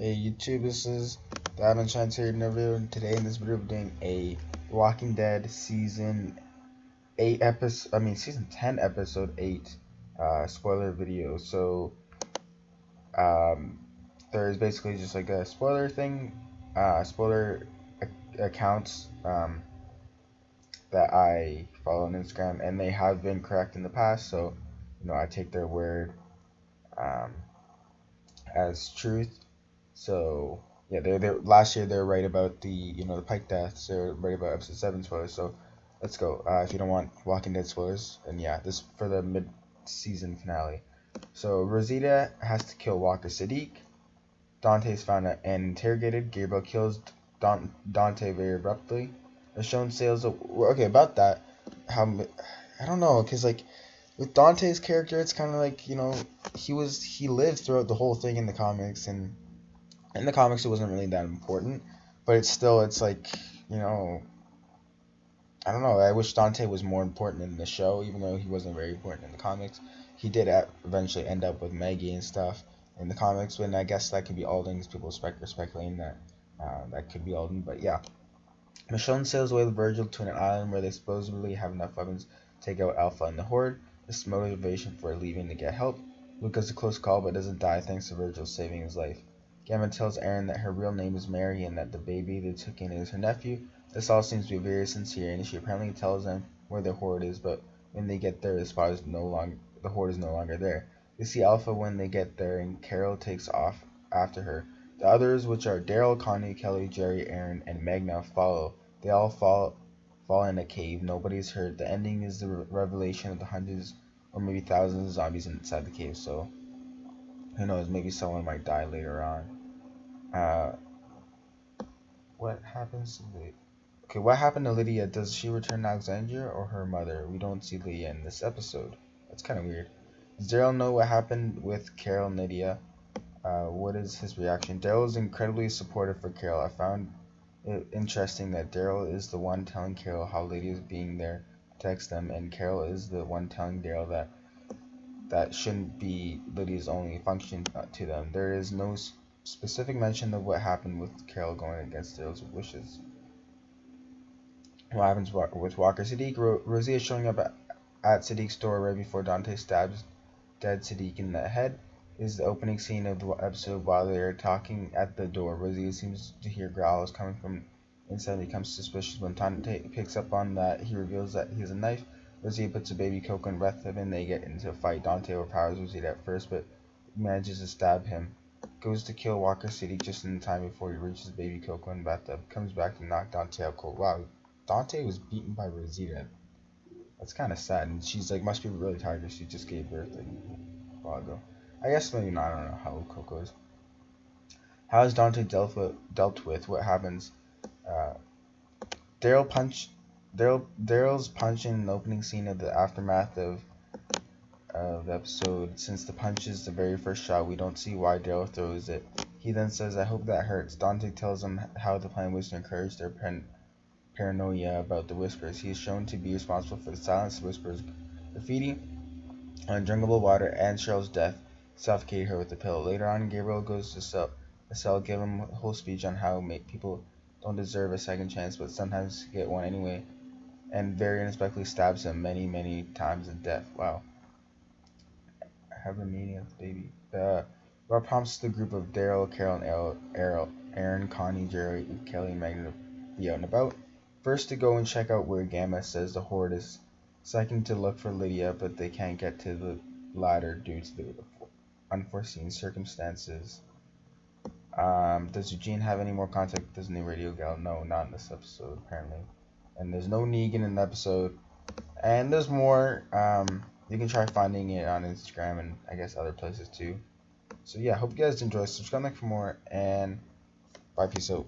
Hey YouTube, this is TheAdminShines here in the video, and today in this video we're doing a Walking Dead season 10 episode 8 spoiler video. So there's basically just like a spoiler thing, spoiler accounts that I follow on Instagram, and they have been correct in the past, so I take their word as truth. So yeah, they last year they were right about the the Pike deaths. They're right about episode 7 spoilers. So let's go. If you don't want Walking Dead spoilers, and yeah, this for the mid-season finale. So Rosita has to kill Walker Sadiq. Dante is found and interrogated. Gabriel kills Dante very abruptly. Michonne sails. Okay, about that. How I don't know, cause like with Dante's character, it's kind of like he lived throughout the whole thing in the comics, and in the comics it wasn't really that important, but it's like I don't know, I wish Dante was more important in the show, even though he wasn't very important in the comics. He did eventually end up with Maggie and stuff in the comics, but I guess that could be Alden, because people are speculating that that could be Alden. But yeah, Michonne sails away with Virgil to an island where they supposedly have enough weapons to take out Alpha and the Horde. This is motivation for leaving to get help. Luke has a close call but doesn't die thanks to Virgil saving his life. Gamma tells Aaron that her real name is Mary and that the baby they took in is her nephew. This all seems to be very sincere, and she apparently tells them where the Horde is, but when they get there, the Horde is no longer there. They see Alpha when they get there, and Carol takes off after her. The others, which are Daryl, Connie, Kelly, Jerry, Aaron, and Magna, follow. They all fall in a cave. Nobody's hurt. The ending is the revelation of the hundreds or maybe thousands of zombies inside the cave, so who knows, maybe someone might die later on. What happens to what happened to Lydia? Does she return to Alexandria or her mother? We don't see Lydia in this episode. That's kind of weird. Does Daryl know what happened with Carol and Lydia? What is his reaction? Daryl is incredibly supportive for Carol. I found it interesting that Daryl is the one telling Carol how Lydia is being there to text them, and Carol is the one telling Daryl that shouldn't be Lydia's only function to them. There is no specific mention of what happened with Carol going against Daryl's wishes. What happens with Walker Sadiq? Rosie is showing up at Sadiq's door right before Dante stabs dead Sadiq in the head. Is the opening scene of the episode. While they are talking at the door, Rosie seems to hear growls coming from inside and becomes suspicious. When Dante picks up on that, he reveals that he has a knife. Rosie puts a baby cocoa in breath of him, and they get into a fight. Dante overpowers Rosie at first, but manages to stab him. Goes to kill Walker City just in time before he reaches baby Coco in bathtub. Comes back to knock Dante out cold. Wow, Dante was beaten by Rosita. That's kind of sad, and she's like must be really tired because she just gave birth like a while ago. I guess maybe not. I don't know how old Coco is. How is Dante dealt with? What happens? Daryl's punch in the opening scene of the aftermath of the episode. Since the punch is the very first shot, we don't see why Daryl throws it. He then says, "I hope that hurts." Dante tells him how the plan was to encourage their paranoia about the whispers. He is shown to be responsible for the silenced whispers, graffiti, undrinkable water, and Cheryl's death. Suffocate her with a pillow. Later on, Gabriel goes to the cell, give him a whole speech on how people don't deserve a second chance, but sometimes get one anyway, and very unexpectedly stabs him many, many times to death. Wow. I have the meaning of the baby. Rob prompts the group of Daryl, Carol, and Aaron, Connie, Jerry, Kelly, and Magna to be out and about. First to go and check out where Gamma says the Horde is. Second to look for Lydia, but they can't get to the ladder due to the unforeseen circumstances. Does Eugene have any more contact with this new radio gal? No, not in this episode, apparently. And there's no Negan in the episode. And there's more. You can try finding it on Instagram and I guess other places too. So yeah, hope you guys enjoy. Subscribe for more, and bye, peace out.